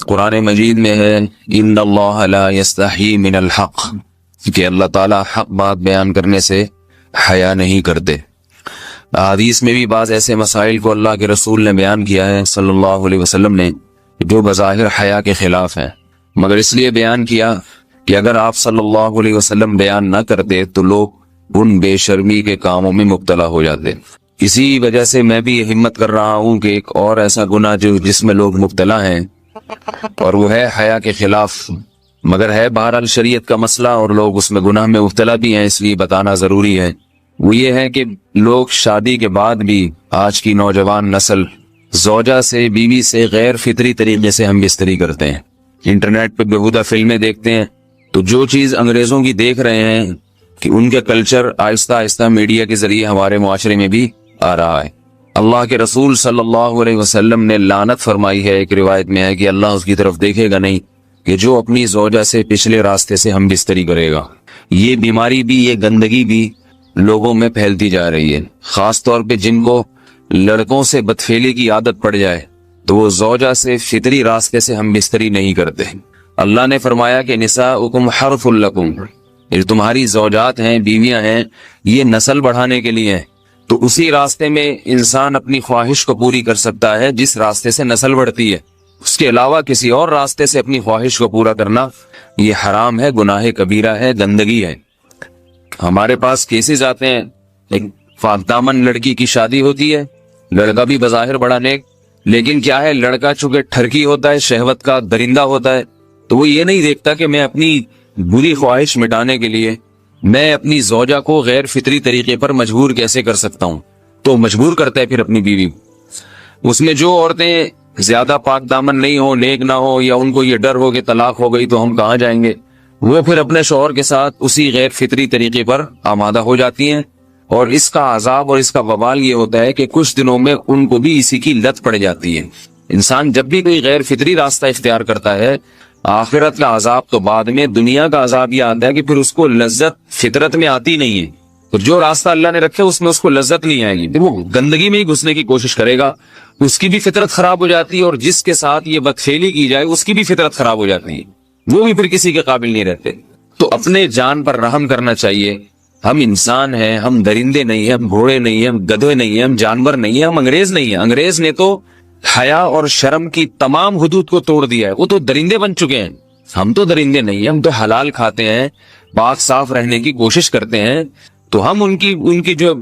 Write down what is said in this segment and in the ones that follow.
قرآن مجید میں ہے ان اللہ لا یستحی من الحق، کہ اللہ تعالیٰ حق بات بیان کرنے سے حیا نہیں کرتے۔ حدیث میں بھی بعض ایسے مسائل کو اللہ کے رسول نے بیان کیا ہے صلی اللہ علیہ وسلم نے جو بظاہر حیا کے خلاف ہیں، مگر اس لیے بیان کیا کہ اگر آپ صلی اللہ علیہ وسلم بیان نہ کرتے تو لوگ ان بے شرمی کے کاموں میں مبتلا ہو جاتے۔ اسی وجہ سے میں بھی ہمت کر رہا ہوں کہ ایک اور ایسا گناہ جس میں لوگ مبتلا ہیں اور وہ ہے حیا کے خلاف، مگر ہے بہرحال شریعت کا مسئلہ اور لوگ اس میں گناہ میں مبتلا بھی ہیں، اس لیے بتانا ضروری ہے۔ وہ یہ ہے کہ لوگ شادی کے بعد بھی آج کی نوجوان نسل زوجہ سے، بیوی سے غیر فطری طریقے سے ہم بستری کرتے ہیں، انٹرنیٹ پہ بےہودہ فلمیں دیکھتے ہیں، تو جو چیز انگریزوں کی دیکھ رہے ہیں کہ ان کے کلچر آہستہ آہستہ میڈیا کے ذریعے ہمارے معاشرے میں بھی آ رہا ہے۔ اللہ کے رسول صلی اللہ علیہ وسلم نے لعنت فرمائی ہے، ایک روایت میں ہے کہ اللہ اس کی طرف دیکھے گا نہیں کہ جو اپنی زوجہ سے پچھلے راستے سے ہم بستری کرے گا۔ یہ بیماری بھی، یہ گندگی بھی لوگوں میں پھیلتی جا رہی ہے، خاص طور پہ جن کو لڑکوں سے بدفعلی کی عادت پڑ جائے تو وہ زوجہ سے فطری راستے سے ہم بستری نہیں کرتے۔ اللہ نے فرمایا کہ نساؤکم حرث لکم، یہ تمہاری زوجات ہیں، بیویاں ہیں، یہ نسل بڑھانے کے لیے ہیں، تو اسی راستے میں انسان اپنی خواہش کو پوری کر سکتا ہے جس راستے سے نسل بڑھتی ہے۔ اس کے علاوہ کسی اور راستے سے اپنی خواہش کو پورا کرنا یہ حرام ہے، گناہ کبیرہ ہے، گندگی ہے۔ ہمارے پاس کیسز آتے ہیں، ایک پاک دامن لڑکی کی شادی ہوتی ہے، لڑکا بھی بظاہر بڑا نیک، لیکن کیا ہے، لڑکا چونکہ ٹھرکی ہوتا ہے، شہوت کا درندہ ہوتا ہے، تو وہ یہ نہیں دیکھتا کہ میں اپنی بری خواہش مٹانے کے لیے میں اپنی زوجہ کو غیر فطری طریقے پر مجبور کیسے کر سکتا ہوں، تو مجبور کرتا ہے پھر اپنی بیوی۔ اس میں جو عورتیں زیادہ پاک دامن نہیں ہو، نیک نہ ہو، یا ان کو یہ ڈر ہو کہ طلاق ہو گئی تو ہم کہاں جائیں گے، وہ پھر اپنے شوہر کے ساتھ اسی غیر فطری طریقے پر آمادہ ہو جاتی ہیں، اور اس کا عذاب اور اس کا وبال یہ ہوتا ہے کہ کچھ دنوں میں ان کو بھی اسی کی لت پڑ جاتی ہے۔ انسان جب بھی کوئی غیر فطری راستہ اختیار کرتا ہے، آخرت کا عذاب تو بعد میں، دنیا کا عذاب یہ آتا ہے کہ پھر اس کو لذت فطرت میں آتی نہیں ہے، تو جو راستہ اللہ نے رکھے اس میں اس کو لذت نہیں آئے گی، وہ گندگی میں ہی گھسنے کی کوشش کرے گا، اس کی بھی فطرت خراب ہو جاتی ہے، اور جس کے ساتھ یہ بدفعلی کی جائے اس کی بھی فطرت خراب ہو جاتی ہے، وہ بھی پھر کسی کے قابل نہیں رہتے۔ تو اپنے جان پر رحم کرنا چاہیے۔ ہم انسان ہیں، ہم درندے نہیں ہیں، ہم گھوڑے نہیں ہیں، ہم گدھے نہیں ہیں، ہم جانور نہیں ہیں، ہم انگریز نہیں ہیں۔ انگریز نے تو حیا اور شرم کی تمام حدود کو توڑ دیا ہے، وہ تو درندے بن چکے ہیں۔ ہم تو درندے نہیں ہیں، ہم تو حلال کھاتے ہیں، پاک صاف رہنے کی کوشش کرتے ہیں، تو ہم ان کی جو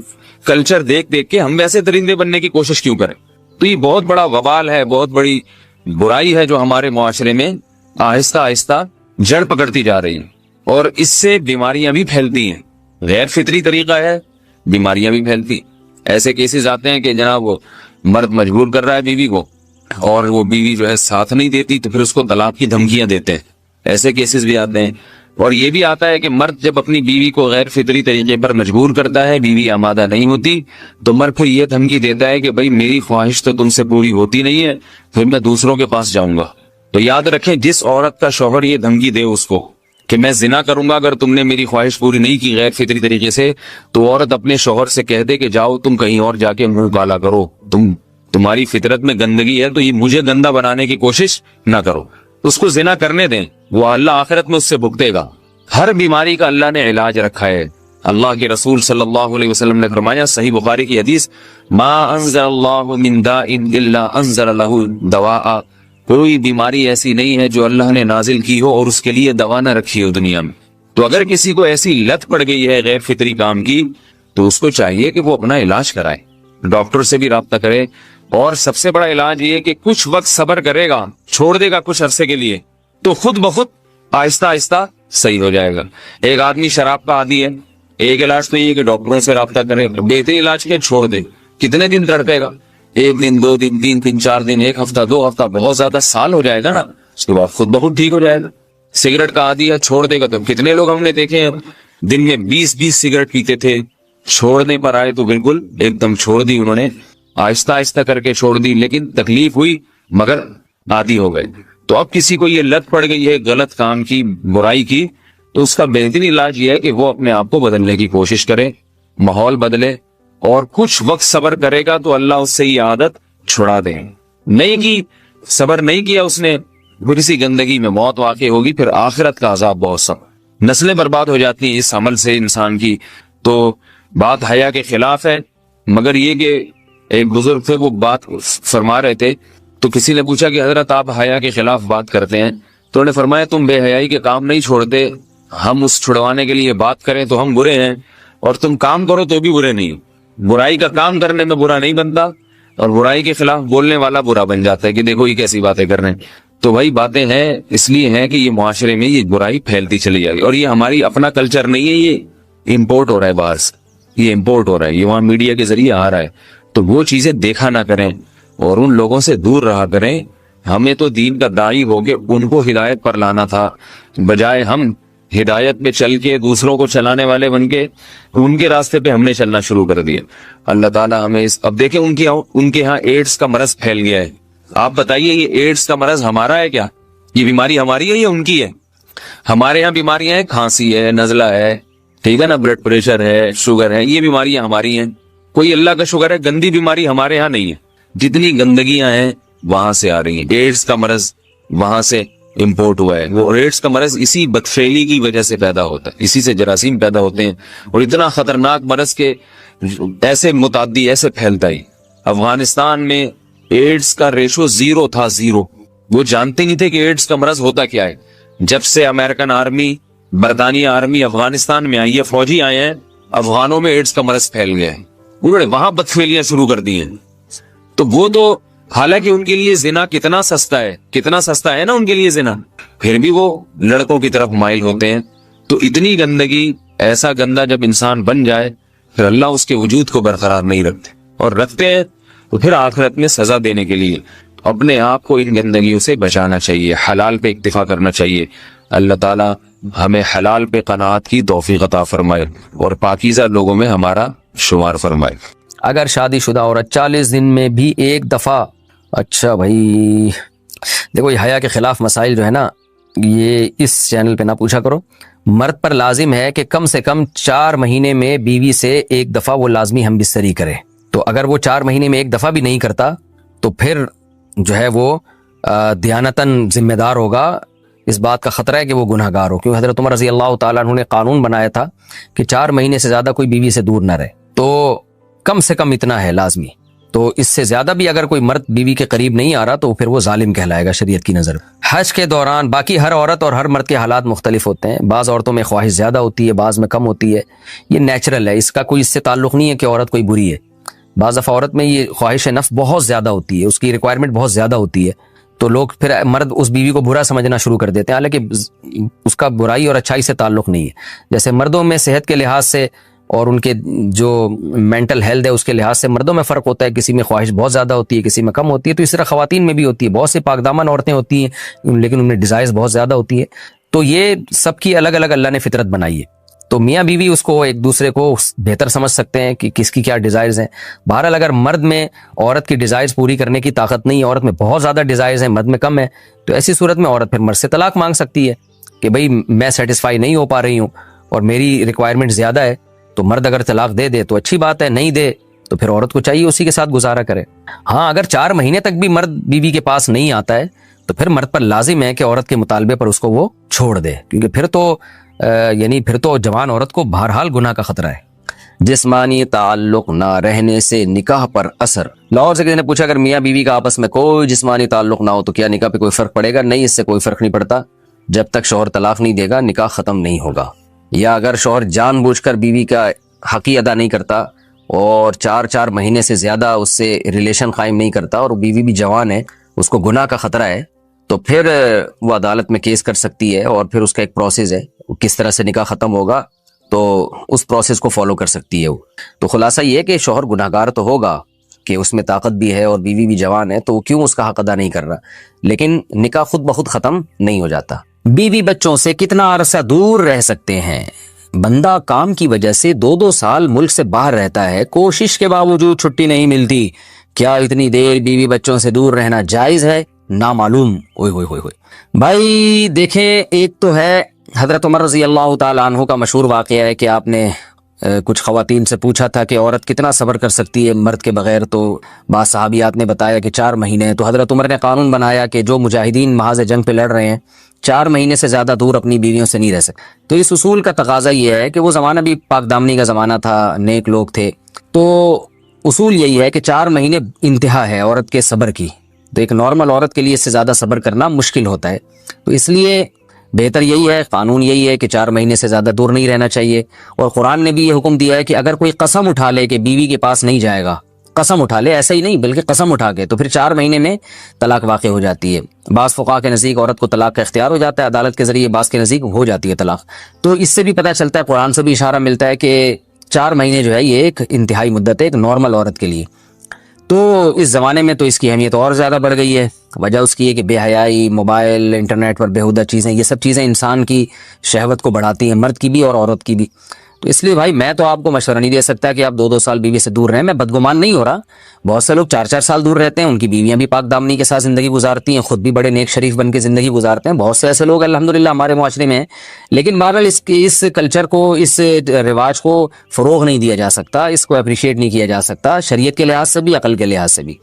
کلچر دیکھ کے ہم ویسے درندے بننے کی کوشش کیوں کریں؟ تو یہ بہت بڑا وبال ہے، بہت بڑی برائی ہے جو ہمارے معاشرے میں آہستہ آہستہ جڑ پکڑتی جا رہی ہے، اور اس سے بیماریاں بھی پھیلتی ہیں۔ غیر فطری طریقہ ہے، بیماریاں بھی پھیلتی۔ ایسے کیسز آتے ہیں کہ جناب وہ مرد مجبور کر رہا ہے بیوی کو، اور وہ بیوی جو ہے ساتھ نہیں دیتی تو پھر اس کو طلاق کی دھمکیاں دیتے ہیں، ایسے کیسز بھی آتے ہیں۔ اور یہ بھی آتا ہے کہ مرد جب اپنی بیوی کو غیر فطری طریقے پر مجبور کرتا ہے، بیوی آمادہ نہیں ہوتی، تو مرد پھر یہ دھمکی دیتا ہے کہ بھائی میری خواہش تو تم سے پوری ہوتی نہیں ہے، پھر میں دوسروں کے پاس جاؤں گا۔ تو یاد رکھیں، جس عورت کا شوہر یہ دھمکی دے اس کو کہ میں زنا کروں گا اگر تم نے میری خواہش پوری نہیں کی غیر فطری طریقے سے، تو عورت اپنے شوہر سے کہہ دے کہ جاؤ تم کہیں اور جا کے منہ کالا کرو، تمہاری فطرت میں گندگی ہے تو یہ مجھے گندا بنانے کی کوشش نہ کرو، اس کو زنا کرنے دیں، وہ اللہ آخرت میں اس سے بھگتے گا۔ ہر بیماری کا اللہ نے علاج رکھا ہے۔ اللہ کے رسول صلی اللہ علیہ وسلم نے فرمایا، صحیح بخاری کی حدیث، ما انزل اللہ من داء الا انزل له دواء، کوئی بیماری ایسی نہیں ہے جو اللہ نے نازل کی ہو اور اس کے لیے دوا نہ رکھی ہو دنیا میں۔ تو اگر کسی کو ایسی لت پڑ گئی ہے غیر فطری کام کی، تو اس کو چاہیے کہ وہ اپنا علاج کرائے، ڈاکٹر سے بھی رابطہ کرے، اور سب سے بڑا علاج یہ کہ کچھ وقت صبر کرے گا، چھوڑ دے گا کچھ عرصے کے لیے، تو خود بخود آہستہ آہستہ صحیح ہو جائے گا۔ ایک آدمی شراب کا عادی ہے، ایک علاج تو یہ کہ ڈاکٹروں سے رابطہ کرے، بہترین علاج کے چھوڑ دے، کتنے دن تڑپے گا؟ ایک دن، دو دن، تین دن، چار دن، ایک ہفتہ، دو ہفتہ، بہت زیادہ سال ہو جائے گا نا، اس کے بعد خود بخود ٹھیک ہو جائے گا۔ سگریٹ کا عادی ہے، چھوڑ دے گا، تو کتنے لوگ ہم نے دیکھے ہیں دن میں 20 سگریٹ پیتے تھے، چھوڑنے پر آئے تو بالکل ایک دم چھوڑ دی انہوں نے، آہستہ آہستہ کر کے چھوڑ دی، لیکن تکلیف ہوئی مگر عادی ہو گئے۔ تو اب کسی کو یہ لت پڑ گئی ہے غلط کام کی، برائی کی، تو اس کا بہترین علاج یہ ہے کہ وہ اپنے آپ کو بدلنے کی کوشش کرے، ماحول بدلے، اور کچھ وقت صبر کرے گا تو اللہ اس سے یہ عادت چھڑا دے۔ نہیں کی، صبر نہیں کیا اس نے، پھر اسی گندگی میں موت واقع ہوگی، پھر آخرت کا عذاب بہت سخت، نسلیں برباد ہو جاتی ہیں اس عمل سے انسان کی۔ تو بات حیا کے خلاف ہے، مگر یہ کہ ایک بزرگ تھے وہ بات فرما رہے تھے، تو کسی نے پوچھا کہ حضرت آپ حیا کے خلاف بات کرتے ہیں، تو انہوں نے فرمایا تم بے حیائی کے کام نہیں چھوڑتے، ہم اس چھڑوانے کے لیے بات کریں تو ہم برے ہیں، اور تم کام کرو تو بھی برے نہیں۔ برائی کا کام کرنے میں برا نہیں بنتا، اور برائی کے خلاف بولنے والا برا بن جاتا ہے کہ دیکھو یہ کیسی باتیں کر رہے ہیں۔ تو وہی باتیں ہیں، اس لیے ہیں کہ یہ معاشرے میں یہ برائی پھیلتی چلی جائے گی، اور یہ ہماری اپنا کلچر نہیں ہے، یہ امپورٹ ہو رہا ہے باہر سے، یہ امپورٹ ہو رہا ہے، یہ وہاں میڈیا کے ذریعے آ رہا ہے۔ تو وہ چیزیں دیکھا نہ کریں اور ان لوگوں سے دور رہا کریں۔ ہمیں تو دین کا داعی ہو کے ان کو ہدایت پر لانا تھا، بجائے ہم ہدایت پہ چل کے دوسروں کو چلانے والے بن کے ان کے راستے پہ ہم نے چلنا شروع کر دیا۔ اللہ تعالیٰ ہمیں اب دیکھیں ان کے ہاں ایڈز کا مرض پھیل گیا ہے۔ آپ بتائیے یہ ایڈز کا مرض ہمارا ہے کیا؟ یہ بیماری ہماری ہے یا ان کی ہے؟ ہمارے یہاں بیماریاں ہیں، کھانسی ہے، نزلہ ہے، ٹھیک ہے نا، بلڈ پریشر ہے، شوگر ہے، یہ بیماریاں ہماری ہیں۔ کوئی اللہ کا شکر ہے گندی بیماری ہمارے یہاں نہیں ہے۔ جتنی گندگیاں ہیں وہاں سے آ رہی ہیں، ایڈز کا مرض وہاں سے امپورٹ ہوا ہے۔ وہ ایڈز کا مرض اسی بدفعلی کی وجہ سے پیدا ہوتا ہے، اسی سے جراثیم پیدا ہوتے ہیں، اور اتنا خطرناک مرض کے ایسے متعدی ایسے پھیلتا ہے۔ افغانستان میں ایڈز کا ریشو 0 تھا، 0۔ وہ جانتے نہیں تھے کہ ایڈز کا مرض ہوتا کیا ہے۔ جب سے امریکن آرمی، برطانیہ آرمی افغانستان میں آئی ہے، فوجی آئے ہیں، افغانوں میں ایڈز کا مرض پھیل گیا ہے، انہوں نے وہاں بدفعلیاں شروع کر دی ہیں۔ تو وہ تو حالانکہ ان کے لیے زنا کتنا سستا ہے، کتنا سستا ہے نا ان کے لیے زنا، پھر بھی وہ لڑکوں کی طرف مائل ہوتے ہیں۔ تو اتنی گندگی، ایسا گندا جب انسان بن جائے پھر اللہ اس کے وجود کو برقرار نہیں رکھتے، اور رکھتے ہیں تو پھر آخرت میں سزا دینے کے لیے اپنے آپ کو ان گندگیوں سے بچانا چاہیے، حلال پہ اکتفا کرنا چاہیے۔ اللہ تعالیٰ ہمیں حلال پہ قناعت کی توفیق عطا فرمائے اور پاکیزہ لوگوں میں ہمارا شمار فرمائے۔ اگر شادی شدہ عورت 40 دن میں بھی ایک دفعہ، اچھا بھائی دیکھو یہ حیا کے خلاف مسائل جو ہے نا، یہ اس چینل پہ نہ پوچھا کرو۔ مرد پر لازم ہے کہ کم سے کم 4 مہینے میں بیوی سے ایک دفعہ وہ لازمی ہم بستری کرے۔ تو اگر وہ 4 مہینے میں ایک دفعہ بھی نہیں کرتا تو پھر جو ہے وہ دیانتاً ذمہ دار ہوگا۔ اس بات کا خطرہ ہے کہ وہ گناہ گار ہو، کیونکہ حضرت عمر رضی اللہ تعالیٰ عنہ نے قانون بنایا تھا کہ 4 مہینے سے زیادہ کوئی بیوی سے دور نہ رہے۔ تو کم سے کم اتنا ہے لازمی، تو اس سے زیادہ بھی اگر کوئی مرد بیوی کے قریب نہیں آ رہا تو پھر وہ ظالم کہلائے گا شریعت کی نظر۔ حج کے دوران باقی ہر عورت اور ہر مرد کے حالات مختلف ہوتے ہیں، بعض عورتوں میں خواہش زیادہ ہوتی ہے، بعض میں کم ہوتی ہے، یہ نیچرل ہے، اس کا کوئی اس سے تعلق نہیں ہے کہ عورت کوئی بری ہے۔ بعض دفعہ عورت میں یہ خواہش نفس بہت زیادہ ہوتی ہے، اس کی ریکوائرمنٹ بہت زیادہ ہوتی ہے، تو لوگ پھر مرد اس بیوی کو برا سمجھنا شروع کر دیتے ہیں، حالانکہ اس کا برائی اور اچھائی سے تعلق نہیں ہے۔ جیسے مردوں میں صحت کے لحاظ سے اور ان کے جو مینٹل ہیلتھ ہے اس کے لحاظ سے مردوں میں فرق ہوتا ہے، کسی میں خواہش بہت زیادہ ہوتی ہے، کسی میں کم ہوتی ہے، تو اس طرح خواتین میں بھی ہوتی ہے۔ بہت سے پاک دامن عورتیں ہوتی ہیں لیکن ان میں ڈیزائرز بہت زیادہ ہوتی ہے، تو یہ سب کی الگ الگ اللہ نے فطرت بنائی ہے، تو میاں بیوی اس کو ایک دوسرے کو بہتر سمجھ سکتے ہیں کہ کس کی کیا ڈیزائرز ہیں۔ بہرحال اگر مرد میں عورت کی ڈیزائرز پوری کرنے کی طاقت نہیں ہے، عورت میں بہت زیادہ ڈیزائرز ہیں، مرد میں کم ہے، تو ایسی صورت میں عورت پھر مرد سے طلاق مانگ سکتی ہے کہ بھئی میں سیٹسفائی نہیں ہو پا رہی ہوں اور میری ریکوائرمنٹ زیادہ ہے۔ تو مرد اگر طلاق دے دے تو اچھی بات ہے، نہیں دے تو پھر عورت کو چاہیے اسی کے ساتھ گزارا کرے۔ ہاں اگر 4 مہینے تک بھی مرد بیوی کے پاس نہیں آتا ہے تو پھر مرد پر لازم ہے کہ عورت کے مطالبے پر اس کو وہ چھوڑ دے، کیونکہ پھر تو جوان عورت کو بہرحال گناہ کا خطرہ ہے۔ جسمانی تعلق نہ رہنے سے نکاح پر اثر۔ لاہور سے کسی نے پوچھا اگر میاں بیوی کا آپس میں کوئی جسمانی تعلق نہ ہو تو کیا نکاح پہ کوئی فرق پڑے گا؟ نہیں، اس سے کوئی فرق نہیں پڑتا، جب تک شوہر طلاق نہیں دے گا نکاح ختم نہیں ہوگا۔ یا اگر شوہر جان بوجھ کر بیوی کا حق ہی ادا نہیں کرتا اور 4 مہینے سے زیادہ اس سے ریلیشن قائم نہیں کرتا اور بیوی بھی جوان ہے، اس کو گناہ کا خطرہ ہے، تو پھر وہ عدالت میں کیس کر سکتی ہے، اور پھر اس کا ایک پروسیس ہے، کس طرح سے نکاح ختم ہوگا تو اس پروسیس کو فالو کر سکتی ہے وہ۔ تو خلاصہ یہ ہے کہ شوہر گناہ گار تو ہوگا کہ اس میں طاقت بھی ہے اور بیوی بھی جوان ہے، تو وہ کیوں اس کا حق ادا نہیں کر رہا، لیکن نکاح خود بخود ختم نہیں ہو جاتا۔ بیوی بچوں سے کتنا عرصہ دور رہ سکتے ہیں؟ بندہ کام کی وجہ سے 2 سال ملک سے باہر رہتا ہے، کوشش کے باوجود چھٹی نہیں ملتی، کیا اتنی دیر بیوی بچوں سے دور رہنا جائز ہے؟ نامعلوم۔ بھائی دیکھیں، ایک تو ہے حضرت عمر رضی اللہ تعالیٰ عنہ کا مشہور واقعہ ہے کہ آپ نے کچھ خواتین سے پوچھا تھا کہ عورت کتنا صبر کر سکتی ہے مرد کے بغیر، تو بعض صحابیات نے بتایا کہ 4 مہینے. تو حضرت عمر نے قانون بنایا کہ جو مجاہدین محاذ جنگ پہ لڑ رہے ہیں 4 مہینے سے زیادہ دور اپنی بیویوں سے نہیں رہ سکتے. تو اس اصول کا تقاضا یہ ہے کہ وہ زمانہ بھی پاک دامنی کا زمانہ تھا، نیک لوگ تھے، تو اصول یہی ہے کہ 4 مہینے انتہا ہے عورت کے صبر کی. تو ایک نارمل عورت کے لیے اس سے زیادہ صبر کرنا مشکل ہوتا ہے، تو اس لیے بہتر یہی ہے، قانون یہی ہے کہ 4 مہینے سے زیادہ دور نہیں رہنا چاہیے. اور قرآن نے بھی یہ حکم دیا ہے کہ اگر کوئی قسم اٹھا لے کہ بیوی کے پاس نہیں جائے گا، قسم اٹھا لے، ایسا ہی نہیں بلکہ قسم اٹھا کے، تو پھر 4 مہینے میں طلاق واقع ہو جاتی ہے. بعض فقہا کے نزدیک عورت کو طلاق کا اختیار ہو جاتا ہے عدالت کے ذریعے، بعض کے نزدیک ہو جاتی ہے طلاق. تو اس سے بھی پتہ چلتا ہے، قرآن سے بھی اشارہ ملتا ہے کہ 4 مہینے جو ہے یہ ایک انتہائی مدت ہے ایک نارمل عورت کے لیے. تو اس زمانے میں تو اس کی اہمیت اور زیادہ بڑھ گئی ہے. وجہ اس کی ہے کہ بے حیائی، موبائل، انٹرنیٹ پر بیہودہ چیزیں، یہ سب چیزیں انسان کی شہوت کو بڑھاتی ہیں، مرد کی بھی اور عورت کی بھی. تو اس لیے بھائی میں تو آپ کو مشورہ نہیں دے سکتا کہ آپ 2-2 سال بیوی سے دور رہیں. میں بدگمان نہیں ہو رہا، بہت سے لوگ 4-4 سال دور رہتے ہیں، ان کی بیویاں بھی پاک دامنی کے ساتھ زندگی گزارتی ہیں، خود بھی بڑے نیک شریف بن کے زندگی گزارتے ہیں. بہت سے ایسے لوگ الحمدللہ ہمارے معاشرے میں ہیں. لیکن بہرحال اس کلچر کو، اس رواج کو فروغ نہیں دیا جا سکتا، اس کو اپریشیٹ نہیں کیا جا سکتا شریعت کے لحاظ سے بھی، عقل کے لحاظ سے بھی.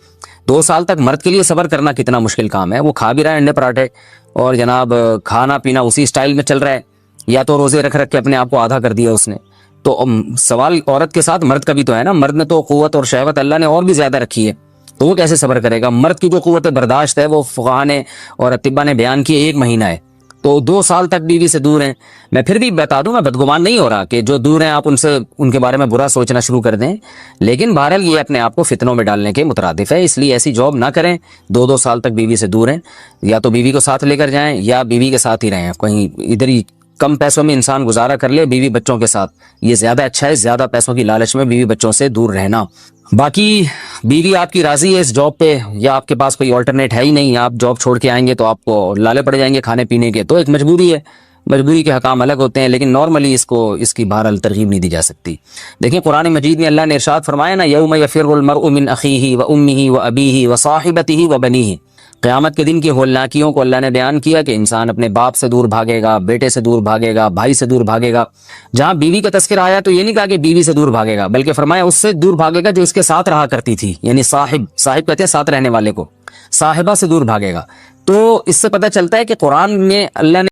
2 سال تک مرد کے لیے صبر کرنا کتنا مشکل کام ہے. وہ کھا بھی رہا ہے انڈے پراٹھے اور جناب کھانا پینا اسی سٹائل میں چل رہا ہے، یا تو روزے رکھ کے اپنے آپ کو آدھا کر دیا اس نے. تو سوال عورت کے ساتھ مرد کا بھی تو ہے نا. مرد نے تو قوت اور شہوت اللہ نے اور بھی زیادہ رکھی ہے، تو وہ کیسے صبر کرے گا؟ مرد کی جو قوت برداشت ہے وہ فقہا نے اور اطباء نے بیان کی 1 مہینہ ہے. تو 2 سال تک بیوی سے دور ہیں. میں پھر بھی بتا دوں، میں بدگمان نہیں ہو رہا کہ جو دور ہیں آپ ان کے بارے میں برا سوچنا شروع کر دیں، لیکن بہرحال یہ اپنے آپ کو فتنوں میں ڈالنے کے مترادف ہے. اس لیے ایسی جاب نہ کریں. 2-2 سال تک بیوی سے دور ہیں، یا تو بیوی کو ساتھ لے کر جائیں یا بیوی کے ساتھ ہی رہیں. کہیں ادھر ہی کم پیسوں میں انسان گزارا کر لے بیوی بچوں کے ساتھ، یہ زیادہ اچھا ہے زیادہ پیسوں کی لالچ میں بیوی بچوں سے دور رہنا. باقی بیوی آپ کی راضی ہے اس جاب پہ، یا آپ کے پاس کوئی آلٹرنیٹ ہے ہی نہیں، آپ جاب چھوڑ کے آئیں گے تو آپ کو لالے پڑ جائیں گے کھانے پینے کے، تو ایک مجبوری ہے. مجبوری کے حکام الگ ہوتے ہیں، لیکن نارملی اس کی بہرحال ترغیب نہیں دی جا سکتی. دیکھیں قرآن مجید میں اللہ نے ارشاد فرمایا نا، یوم یفر المرء من اخیہ و امہ و ابیہ و صاحبتہ و بنیہ. قیامت کے دن کی ہولناکیوں کو اللہ نے بیان کیا کہ انسان اپنے باپ سے دور بھاگے گا، بیٹے سے دور بھاگے گا، بھائی سے دور بھاگے گا. جہاں بیوی کا تذکرہ آیا تو یہ نہیں کہا کہ بیوی سے دور بھاگے گا، بلکہ فرمایا اس سے دور بھاگے گا جو اس کے ساتھ رہا کرتی تھی، یعنی صاحب کہتے ہیں ساتھ رہنے والے کو، صاحبہ سے دور بھاگے گا. تو اس سے پتہ چلتا ہے کہ قرآن میں اللہ نے